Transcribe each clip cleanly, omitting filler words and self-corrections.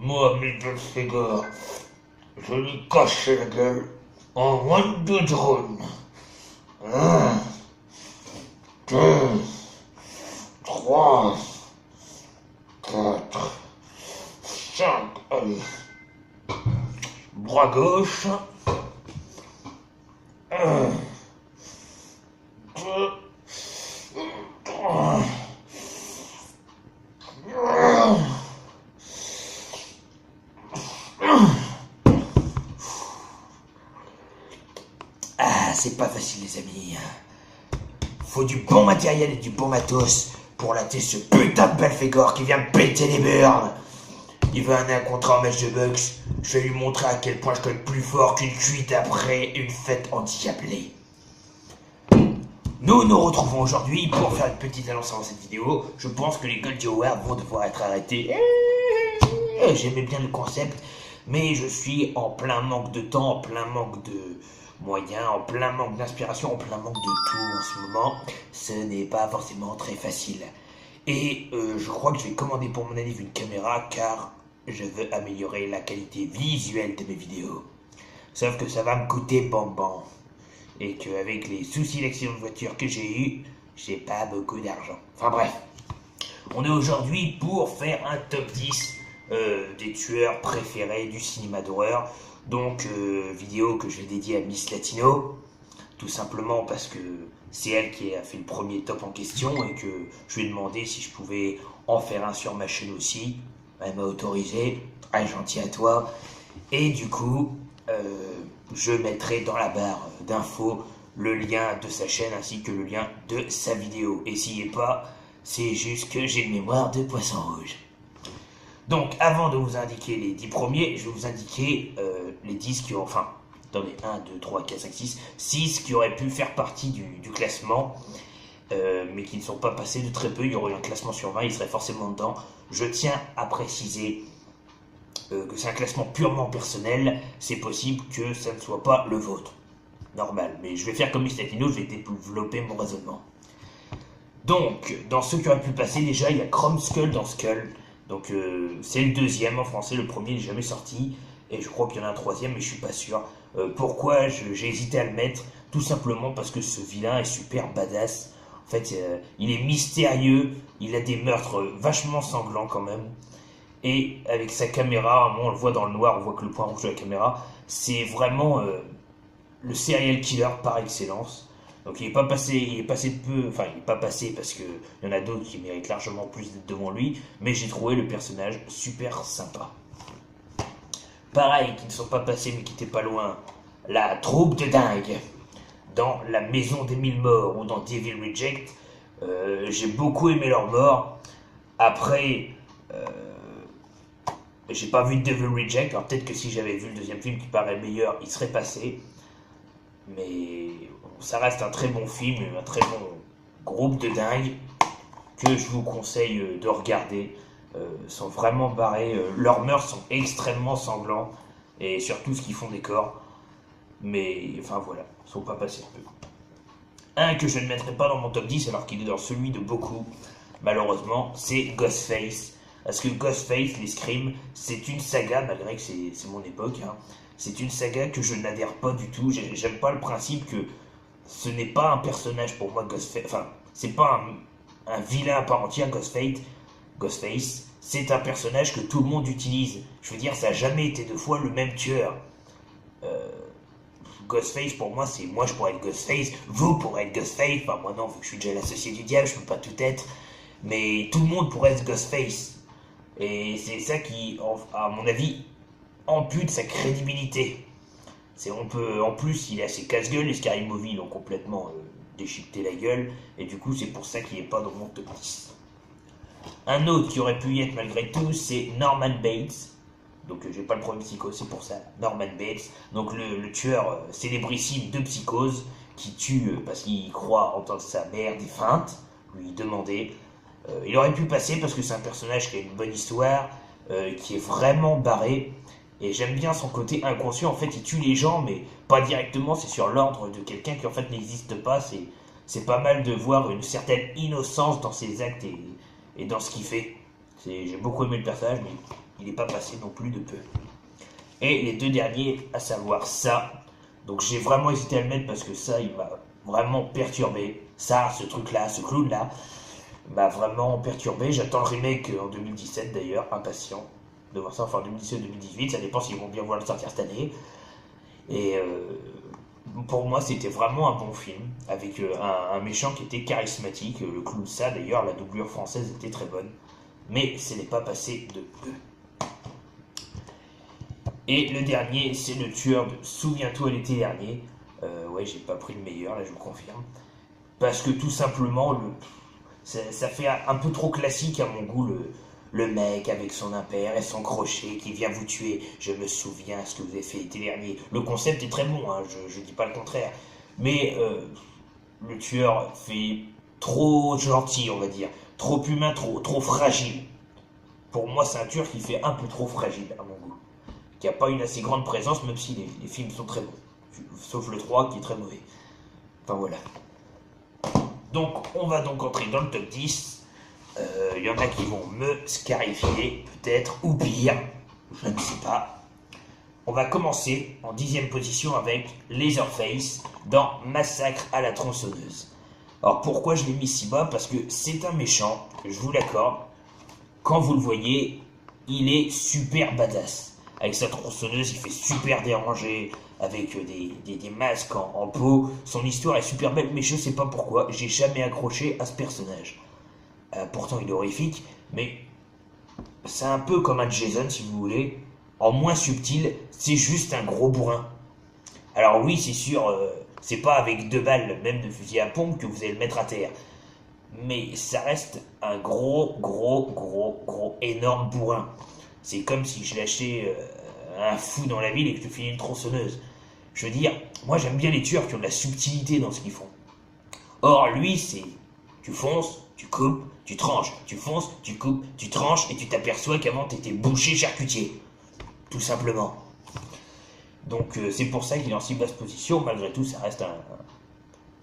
Moi, Belphégor, je lui cache la gueule en moins de 2 drones. Un, deux, trois, quatre, cinq. Allez. Bras gauche. Un, deux, trois. Ah, c'est pas facile, les amis. Faut du bon matériel et du bon matos pour latter ce putain de Belphégor qui vient péter les burnes. Il veut un contrat en match de boxe. Je vais lui montrer à quel point je colle plus fort qu'une cuite après une fête endiablée. Nous nous retrouvons aujourd'hui pour faire une petite annonce avant cette vidéo. Je pense que les Goldie Awards vont devoir être arrêtés. J'aimais bien le concept, mais je suis en plein manque de temps, en plein manque de moyens, en plein manque d'inspiration, en plein manque de tout en ce moment. Ce n'est pas forcément très facile. Et je crois que je vais commander pour mon élève une caméra car je veux améliorer la qualité visuelle de mes vidéos. Sauf que ça va me coûter bonbon. Et qu'avec les soucis d'accident de voiture que j'ai eu, j'ai pas beaucoup d'argent. Enfin bref, on est aujourd'hui pour faire un top 10 des tueurs préférés du cinéma d'horreur. Donc vidéo que je vais dédier à Miss Latino, tout simplement parce que c'est elle qui a fait le premier top en question et que je lui ai demandé si je pouvais en faire un sur ma chaîne aussi. Elle m'a autorisé, très gentil à toi. Et du coup, je mettrai dans la barre d'infos le lien de sa chaîne ainsi que le lien de sa vidéo. Et s'il n'y est pas, c'est juste que j'ai une mémoire de poisson rouge. Donc, avant de vous indiquer les 10 premiers, je vais vous indiquer les 10 qui ont... Enfin, attendez, 1, 2, 3, 4, 5, 6. 6 qui auraient pu faire partie du classement, mais qui ne sont pas passés de très peu. Il y aurait eu un classement sur 20, ils seraient forcément dedans. Je tiens à préciser que c'est un classement purement personnel. C'est possible que ça ne soit pas le vôtre. Normal, mais je vais faire comme Miss Latino, je vais développer mon raisonnement. Donc, dans ceux qui auraient pu passer, déjà, il y a Chrome Skull dans Skull. Donc, c'est le deuxième en français, le premier n'est jamais sorti. Et je crois qu'il y en a un troisième, mais je suis pas sûr. Pourquoi j'ai hésité à le mettre? Tout simplement parce que ce vilain est super badass. En fait, il est mystérieux, il a des meurtres vachement sanglants quand même. Et avec sa caméra, à un moment on le voit dans le noir, on voit que le point rouge de la caméra, c'est vraiment le serial killer par excellence. Donc il est passé de peu, enfin il n'est pas passé parce qu'il y en a d'autres qui méritent largement plus d'être devant lui, mais j'ai trouvé le personnage super sympa. Pareil, qui ne sont pas passés mais qui étaient pas loin, la troupe de dingue dans la maison des 1000 morts ou dans Devil Reject. J'ai beaucoup aimé leur mort. Après, j'ai pas vu Devil Reject, alors peut-être que si j'avais vu le deuxième film qui paraît meilleur, il serait passé. Mais ça reste un très bon film, un très bon groupe de dingues que je vous conseille de regarder. Sont vraiment barrés, leurs meurtres sont extrêmement sanglants et surtout ce qu'ils font des corps. Mais enfin voilà, ils sont pas passés un peu. Un que je ne mettrai pas dans mon top 10 alors qu'il est dans celui de beaucoup, malheureusement, c'est Ghostface. Parce que Ghostface, les Scream, c'est une saga, malgré que c'est mon époque, hein. C'est une saga que je n'adhère pas du tout. J'aime pas le principe que ce n'est pas un personnage pour moi, Ghostface. Enfin, c'est pas un vilain à part entière, Ghostface. C'est un personnage que tout le monde utilise. Je veux dire, ça n'a jamais été deux fois le même tueur. Ghostface, pour moi, c'est moi je pourrais être Ghostface, vous pourrez être Ghostface. Enfin, moi non, vu que je suis déjà l'associé du diable, je peux pas tout être. Mais tout le monde pourrait être Ghostface. Et c'est ça qui, à mon avis, ampute sa crédibilité. En plus, il a ses casse-gueules, les Scary Movie l'ont complètement déchiqueté la gueule, et du coup, c'est pour ça qu'il n'est pas dans mon top 10. Un autre qui aurait pu y être malgré tout, c'est Norman Bates. Donc, j'ai pas le premier Psychose, c'est pour ça. Norman Bates, donc le tueur célébrissime de Psychose, qui tue parce qu'il croit entendre sa mère défunte, lui demander. Il aurait pu passer parce que c'est un personnage qui a une bonne histoire, qui est vraiment barré. Et j'aime bien son côté inconscient. En fait, il tue les gens, mais pas directement. C'est sur l'ordre de quelqu'un qui en fait n'existe pas. C'est pas mal de voir une certaine innocence dans ses actes et dans ce qu'il fait. J'ai beaucoup aimé le personnage, mais il n'est pas passé non plus de peu. Et les deux derniers, à savoir ça, donc j'ai vraiment hésité à le mettre parce que ça, il m'a vraiment perturbé. Ça, ce truc-là, ce clown-là, m'a vraiment perturbé. J'attends le remake en 2017 d'ailleurs, impatient de voir ça, enfin 2017-2018, ça dépend s'ils vont bien vouloir le sortir cette année. Et pour moi, c'était vraiment un bon film, avec un méchant qui était charismatique, le clown ça d'ailleurs, la doublure française était très bonne, mais ce n'est pas passé de peu. Et le dernier, c'est le tueur de Souviens-toi l'été dernier. Ouais, j'ai pas pris le meilleur, là je vous confirme. Parce que tout simplement, ça fait un peu trop classique à mon goût, le mec avec son impair et son crochet qui vient vous tuer. Je me souviens ce que vous avez fait l'été dernier. Le concept est très bon, hein, je dis pas le contraire. Mais le tueur fait trop gentil, on va dire. Trop humain, trop fragile. Pour moi, c'est un tueur qui fait un peu trop fragile, à mon goût. Qui n'a pas une assez grande présence, même si les films sont très bons. Sauf le 3 qui est très mauvais. Enfin voilà. Donc, on va donc entrer dans le top 10. Il y en a qui vont me scarifier, peut-être, ou pire, je ne sais pas. On va commencer en 10e position avec Leatherface dans Massacre à la tronçonneuse. Alors pourquoi je l'ai mis si bas? Parce que c'est un méchant, je vous l'accorde. Quand vous le voyez, il est super badass. Avec sa tronçonneuse, il fait super dérangé, avec des masques en peau. Son histoire est super belle, mais je sais pas pourquoi, j'ai jamais accroché à ce personnage. Pourtant, il est horrifique, mais c'est un peu comme un Jason, si vous voulez. En moins subtil, c'est juste un gros bourrin. Alors oui, c'est sûr, c'est pas avec 2 balles, même de fusil à pompe, que vous allez le mettre à terre. Mais ça reste un gros, énorme bourrin. C'est comme si je lâchais un fou dans la ville et que je te filais une tronçonneuse. Je veux dire, moi j'aime bien les tueurs qui ont de la subtilité dans ce qu'ils font. Or, lui, c'est tu fonces, tu coupes, tu tranches, tu fonces, tu coupes, tu tranches et tu t'aperçois qu'avant t'étais boucher charcutier. Tout simplement. Donc c'est pour ça qu'il est en si basse position. Malgré tout, ça reste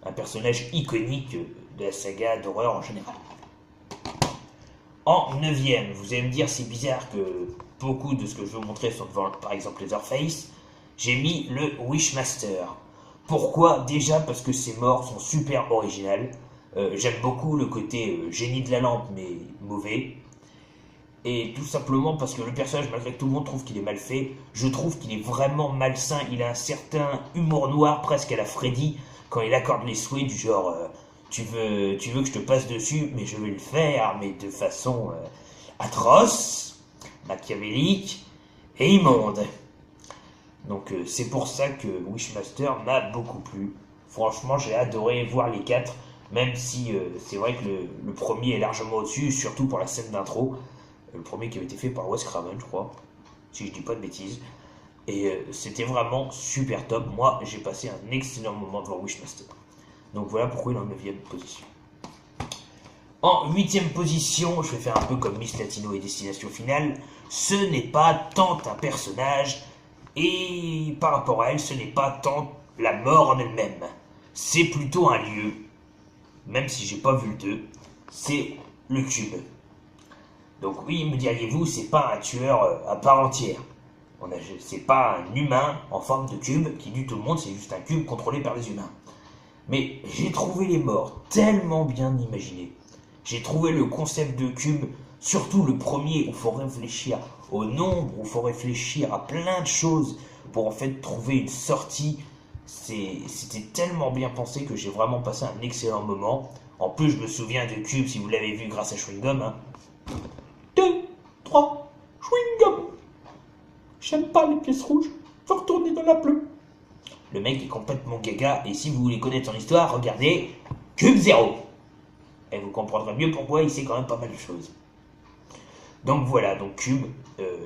un personnage iconique de la saga d'horreur en général. En 9e, vous allez me dire c'est bizarre que beaucoup de ce que je vais vous montrer sont devant par exemple Leatherface. J'ai mis le Wishmaster. Pourquoi? Déjà parce que ses morts sont super originales. J'aime beaucoup le côté génie de la lampe mais mauvais. Et tout simplement parce que le personnage, malgré que tout le monde trouve qu'il est mal fait, je trouve qu'il est vraiment malsain. Il a un certain humour noir, presque à la Freddy, quand il accorde les souhaits du genre tu veux que je te passe dessus, mais je vais le faire, mais de façon atroce, machiavélique et immonde. Donc c'est pour ça que Wishmaster m'a beaucoup plu. Franchement, j'ai adoré voir les 4, même si c'est vrai que le premier est largement au-dessus, surtout pour la scène d'intro. Le premier qui avait été fait par Wes Craven, je crois, si je dis pas de bêtises. Et c'était vraiment super top. Moi, j'ai passé un excellent moment devant Wishmaster. Donc voilà pourquoi il est en 9e position. En 8e position, je vais faire un peu comme Miss Latino et Destination Finale. Ce n'est pas tant un personnage, et par rapport à elle, ce n'est pas tant la mort en elle-même. C'est plutôt un lieu, même si j'ai pas vu le 2, c'est le cube. Donc oui, me diriez-vous, c'est pas un tueur à part entière. C'est pas un humain en forme de cube qui tue tout le monde, c'est juste un cube contrôlé par les humains. Mais j'ai trouvé les morts tellement bien imaginés. J'ai trouvé le concept de cube, surtout le premier, où il faut réfléchir au nombre, où il faut réfléchir à plein de choses pour en fait trouver une sortie. C'était tellement bien pensé que j'ai vraiment passé un excellent moment. En plus, je me souviens de Cube, si vous l'avez vu grâce à Chewing Gum. 2, 3, Chewing Gum. J'aime pas les pièces rouges, faut retourner dans la bleue. Le mec est complètement gaga, et si vous voulez connaître son histoire, regardez Cube 0. Et vous comprendrez mieux pourquoi il sait quand même pas mal de choses. Donc voilà, donc Cube,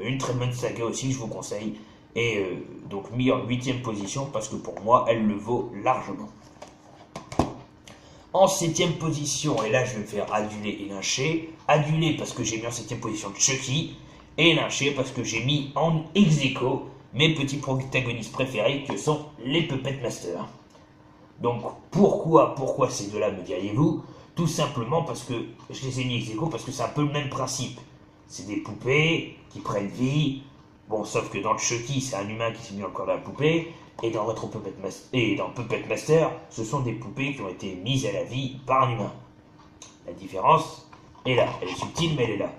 une très bonne saga aussi, je vous conseille. Et donc mis en 8e position, parce que pour moi, elle le vaut largement. En 7e position, et là je vais me faire aduler et lyncher. Aduler parce que j'ai mis en 7e position Chucky, et lyncher parce que j'ai mis en ex-aequo mes petits protagonistes préférés que sont les Puppet Masters. Donc pourquoi ces deux-là, me diriez-vous? Tout simplement parce que je les ai mis ex-aequo parce que c'est un peu le même principe. C'est des poupées qui prennent vie. Bon, sauf que dans le Chucky, c'est un humain qui s'est mis dans le corps de la poupée. Et dans Puppet Master, ce sont des poupées qui ont été mises à la vie par un humain. La différence est là. Elle est subtile, mais elle est là.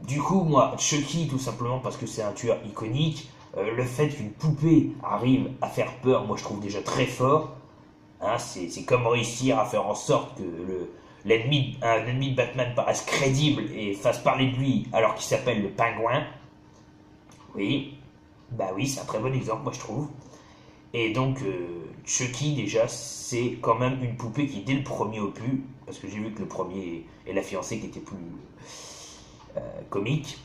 Du coup, moi, Chucky, tout simplement parce que c'est un tueur iconique. Le fait qu'une poupée arrive à faire peur, moi je trouve déjà très fort. Hein, c'est comme réussir à faire en sorte que un ennemi de Batman paraisse crédible et fasse parler de lui alors qu'il s'appelle le Pingouin. Oui, bah oui, c'est un très bon exemple, moi je trouve. Et donc, Chucky, déjà, c'est quand même une poupée qui, dès le premier opus, parce que j'ai vu que le premier est la fiancée qui était plus comique,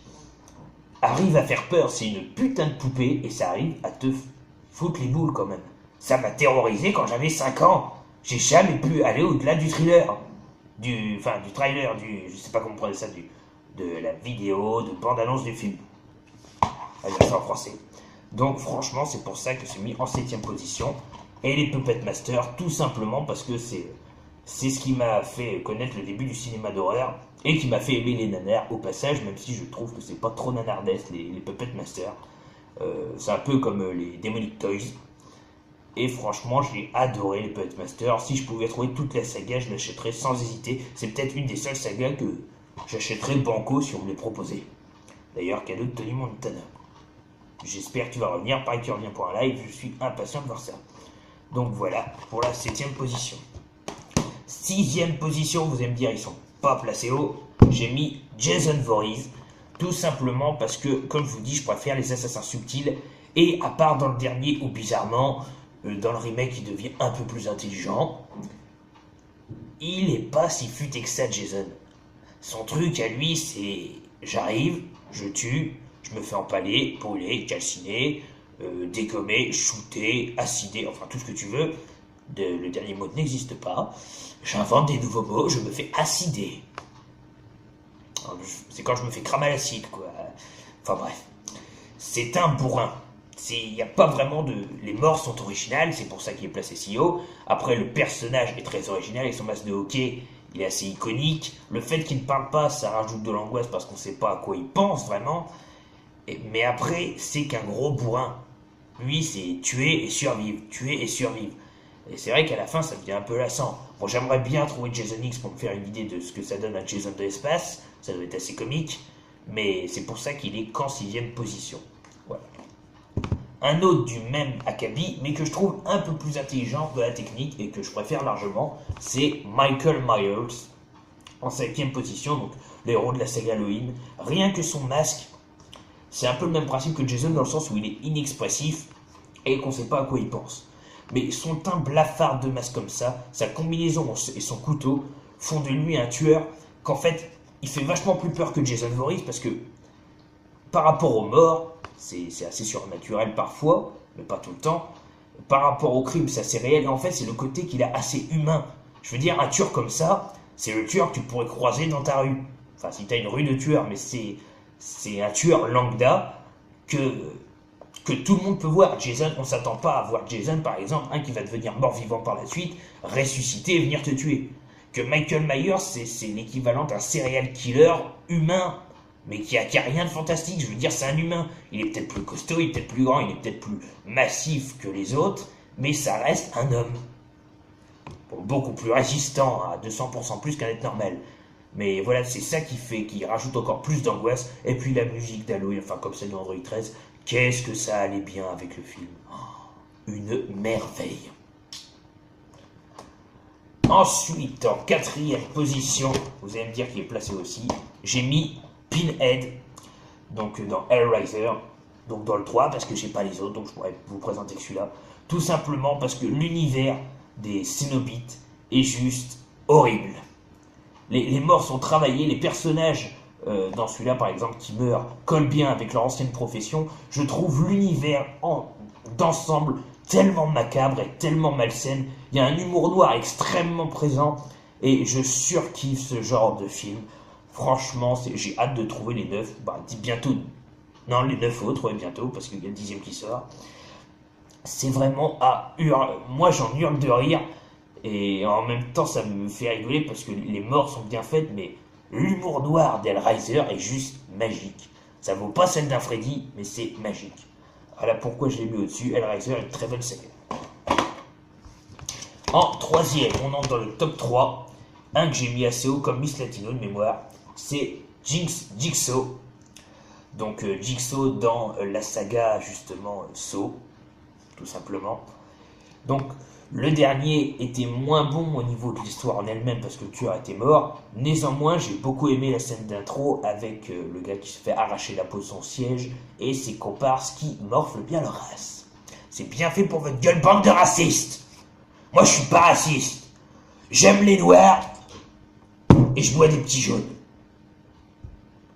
arrive à faire peur. C'est une putain de poupée et ça arrive à te foutre les boules quand même. Ça m'a terrorisé quand j'avais 5 ans. J'ai jamais pu aller au-delà du thriller. Du trailer, je sais pas comment on prenait ça, de la vidéo, de bande-annonce du film. On va dire ça en français. Donc franchement, c'est pour ça que c'est mis en 7ème position. Et les Puppet Master, tout simplement parce que c'est ce qui m'a fait connaître le début du cinéma d'horreur et qui m'a fait aimer les nanars au passage, même si je trouve que c'est pas trop nanardesque les Puppet Master. C'est un peu comme les Demonic Toys. Et franchement, j'ai adoré les Puppet Master. Si je pouvais trouver toute la saga, je l'achèterais sans hésiter. C'est peut-être une des seules sagas que j'achèterais banco si on me les proposait. D'ailleurs, cadeau de Tony Montana. J'espère que tu vas revenir. Pareil que tu reviens pour un live, je suis impatient de voir ça. Donc voilà, pour la 7ème position. 6ème position, vous allez me dire, ils sont pas placés haut. J'ai mis Jason Voorhees. Tout simplement parce que, comme je vous dis, je préfère les assassins subtils. Et à part dans le dernier, où bizarrement, dans le remake, il devient un peu plus intelligent, il est pas si futé que ça, Jason. Son truc à lui, c'est j'arrive, je tue, je me fais empaler, brûler, calciner, dégommer, shooter, acider, enfin tout ce que tu veux. Le dernier mot n'existe pas. J'invente des nouveaux mots, je me fais acider. C'est quand je me fais cramer à l'acide, quoi. Enfin bref. C'est un bourrin. Il n'y a pas vraiment de... Les morts sont originales, c'est pour ça qu'il est placé si haut. Après, le personnage est très original, avec son masque de hockey, il est assez iconique. Le fait qu'il ne parle pas, ça rajoute de l'angoisse parce qu'on ne sait pas à quoi il pense vraiment. Mais après, c'est qu'un gros bourrin. Lui, c'est tuer et survivre, tuer et survivre. Et c'est vrai qu'à la fin, ça devient un peu lassant. Bon, j'aimerais bien trouver Jason X pour me faire une idée de ce que ça donne à Jason de l'espace. Ça doit être assez comique. Mais c'est pour ça qu'il est qu'en 6ème position. Voilà. Un autre du même acabit, mais que je trouve un peu plus intelligent de la technique et que je préfère largement, c'est Michael Myers, en 5ème position, donc le héros de la saga Halloween. Rien que son masque, c'est un peu le même principe que Jason dans le sens où il est inexpressif et qu'on ne sait pas à quoi il pense. Mais son teint blafard de masque comme ça, sa combinaison et son couteau font de lui un tueur qu'en fait, il fait vachement plus peur que Jason Voorhees parce que par rapport aux morts, c'est assez surnaturel parfois, mais pas tout le temps. Par rapport au crime, c'est assez réel. Et en fait, c'est le côté qu'il a assez humain. Je veux dire, un tueur comme ça, c'est le tueur que tu pourrais croiser dans ta rue. Enfin, si t'as une rue de tueurs, mais c'est un tueur lambda que tout le monde peut voir. Jason, on s'attend pas à voir Jason, par exemple, qui va devenir mort-vivant par la suite, ressusciter et venir te tuer. Que Michael Myers, c'est l'équivalent d'un serial killer humain, mais qui a rien de fantastique. Je veux dire, c'est un humain. Il est peut-être plus costaud, il est peut-être plus grand, il est peut-être plus massif que les autres, mais ça reste un homme. Bon, beaucoup plus résistant, à 200% plus qu'un être normal. Mais voilà, c'est ça qui rajoute encore plus d'angoisse. Et puis la musique d'Halloween, enfin comme celle de Android 13, qu'est-ce que ça allait bien avec le film. Une merveille. Ensuite, en 4ème position, vous allez me dire qu'il est placé aussi, j'ai mis Pinhead, donc dans Hellraiser, donc dans le 3, parce que j'ai pas les autres, donc je pourrais vous présenter que celui-là. Tout simplement parce que l'univers des Cénobites est juste horrible. Les morts sont travaillés, les personnages dans celui-là par exemple qui meurent collent bien avec leur ancienne profession. Je trouve l'univers d'ensemble tellement macabre et tellement malsaine. Il y a un humour noir extrêmement présent et je surkiffe ce genre de film. Franchement, j'ai hâte de trouver les 9, bientôt, non les 9 autres, ouais, bientôt, parce qu'il y a le 10e qui sort. C'est vraiment à hurler, moi j'en hurle de rire, et en même temps ça me fait rigoler parce que les morts sont bien faites, mais L'humour noir d'Hellraiser est juste magique. Ça vaut pas celle d'un Freddy, mais c'est magique. Voilà pourquoi je l'ai mis au-dessus. Hellraiser est une très bonne saga. En troisième, on entre dans le top 3. Un que j'ai mis assez haut comme Miss Latino de mémoire, c'est Jigsaw. Donc Jigsaw dans la saga justement Saw, tout simplement. Donc le dernier était moins bon au niveau de l'histoire en elle-même parce que le tueur était mort. Néanmoins, j'ai beaucoup aimé la scène d'intro avec le gars qui se fait arracher la peau de son siège et ses comparses qui morflent bien leur race. C'est bien fait pour votre gueule, bande de racistes. Moi je suis pas raciste. J'aime les noirs et je bois des petits jaunes.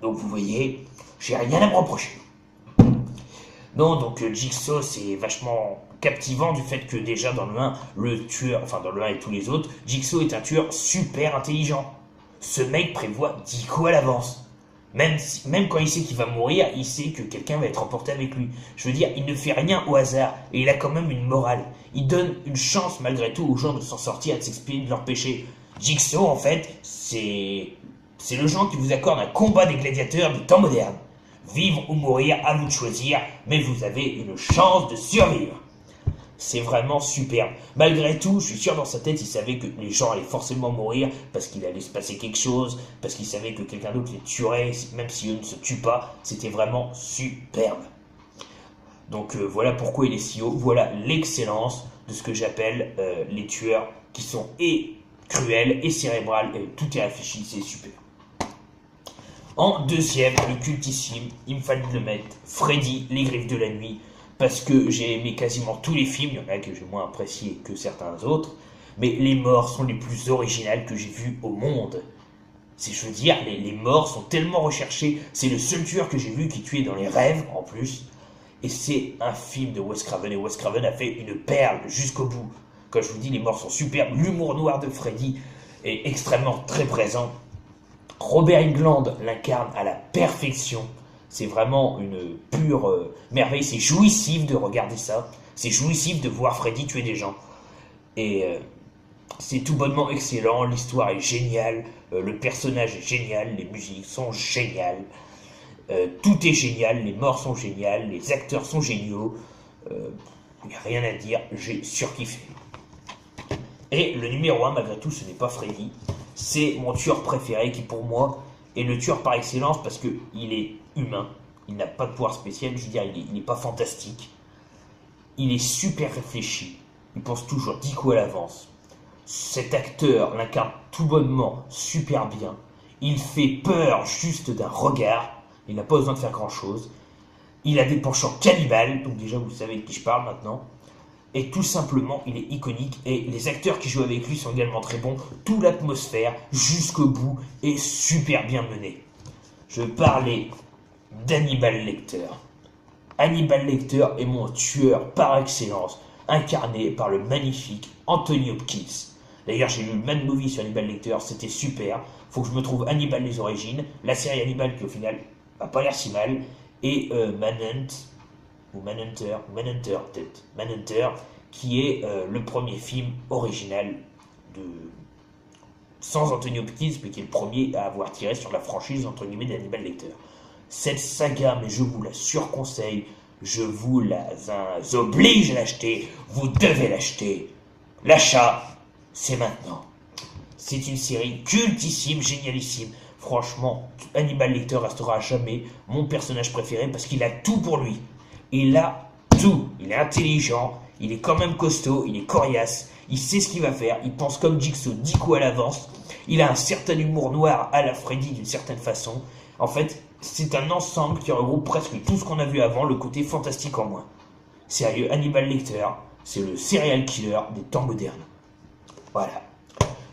Donc vous voyez, j'ai rien à me reprocher. Non, donc Jigsaw, c'est vachement captivant du fait que déjà dans le 1, le tueur, enfin dans le 1 et tous les autres, Jigsaw est un tueur super intelligent. Ce mec prévoit 10 coups à l'avance. Même quand il sait qu'il va mourir, il sait que quelqu'un va être emporté avec lui. Je veux dire, il ne fait rien au hasard, et il a quand même une morale. Il donne une chance malgré tout aux gens de s'en sortir et de s'expier de leurs péchés. Jigsaw, en fait, c'est le genre qui vous accorde un combat des gladiateurs du temps moderne. Vivre ou mourir, à vous de choisir, mais vous avez une chance de survivre. C'est vraiment superbe. Malgré tout, je suis sûr dans sa tête, il savait que les gens allaient forcément mourir parce qu'il allait se passer quelque chose, parce qu'il savait que quelqu'un d'autre les tuerait, même si eux ne se tuent pas. C'était vraiment superbe. Donc voilà pourquoi il est si haut. Voilà l'excellence de ce que j'appelle les tueurs qui sont et cruels et cérébrales. Et tout est réfléchi, c'est super. En deuxième, le cultissime, il me fallait le mettre, Freddy, les griffes de la nuit, parce que j'ai aimé quasiment tous les films, il y en a que j'ai moins apprécié que certains autres, mais les morts sont les plus originales que j'ai vues au monde. Je veux dire, les morts sont tellement recherchés, c'est le seul tueur que j'ai vu qui tuait dans les rêves, en plus, et c'est un film de Wes Craven, et Wes Craven a fait une perle jusqu'au bout. Quand je vous dis, les morts sont superbes, l'humour noir de Freddy est extrêmement très présent. Robert Englund l'incarne à la perfection. C'est vraiment une pure merveille. C'est jouissif de regarder ça. C'est jouissif de voir Freddy tuer des gens. Et c'est tout bonnement excellent. L'histoire est géniale. Le personnage est génial. Les musiques sont géniales. Tout est génial. Les morts sont géniales. Les acteurs sont géniaux. Il n'y a rien à dire. J'ai surkiffé. Et le numéro 1, malgré tout, ce n'est pas Freddy. C'est mon tueur préféré qui, pour moi, est le tueur par excellence parce qu'il est humain. Il n'a pas de pouvoir spécial. Je veux dire, il n'est pas fantastique. Il est super réfléchi. Il pense toujours 10 coups à l'avance. Cet acteur l'incarne tout bonnement super bien. Il fait peur juste d'un regard. Il n'a pas besoin de faire grand-chose. Il a des penchants cannibales. Donc déjà, vous savez de qui je parle maintenant. Et tout simplement, il est iconique. Et les acteurs qui jouent avec lui sont également très bons. Toute l'atmosphère, jusqu'au bout, est super bien menée. Je parlais d'Hannibal Lecter. Hannibal Lecter est mon tueur par excellence, incarné par le magnifique Anthony Hopkins. D'ailleurs, j'ai lu le Mad Movie sur Hannibal Lecter, c'était super. Faut que je me trouve Hannibal les origines, la série Hannibal qui au final n'a pas l'air si mal, et Manhunter, peut-être. Manhunter, qui est le premier film original sans Anthony Hopkins, mais qui est le premier à avoir tiré sur la franchise entre guillemets d'Hannibal Lecter. Cette saga, mais je vous la surconseille, je vous la oblige à l'acheter, vous devez l'acheter. L'achat, c'est maintenant. C'est une série cultissime, génialissime. Franchement, Hannibal Lecter restera à jamais mon personnage préféré parce qu'il a tout pour lui. Il a tout. Il est intelligent, il est quand même costaud, il est coriace, il sait ce qu'il va faire, il pense comme Jigsaw 10 coups à l'avance, il a un certain humour noir à la Freddy d'une certaine façon. En fait, c'est un ensemble qui regroupe presque tout ce qu'on a vu avant, le côté fantastique en moins. Sérieux, Hannibal Lecter, c'est le serial killer des temps modernes. Voilà.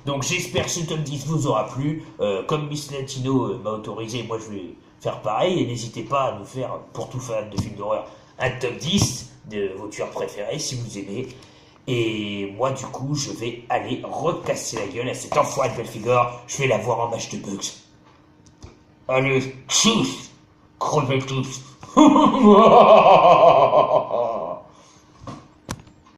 Donc j'espère que ce top 10 vous aura plu. Comme Miss Latino m'a autorisé, moi je vais faire pareil. Et n'hésitez pas à nous faire, pour tout fan de films d'horreur, un top 10 de vos tueurs préférés si vous aimez. Et moi du coup je vais aller recasser la gueule à cet enfoiré de Belphégor. Je vais la voir en match de Bugs. Allez, tchuss, crevez tous.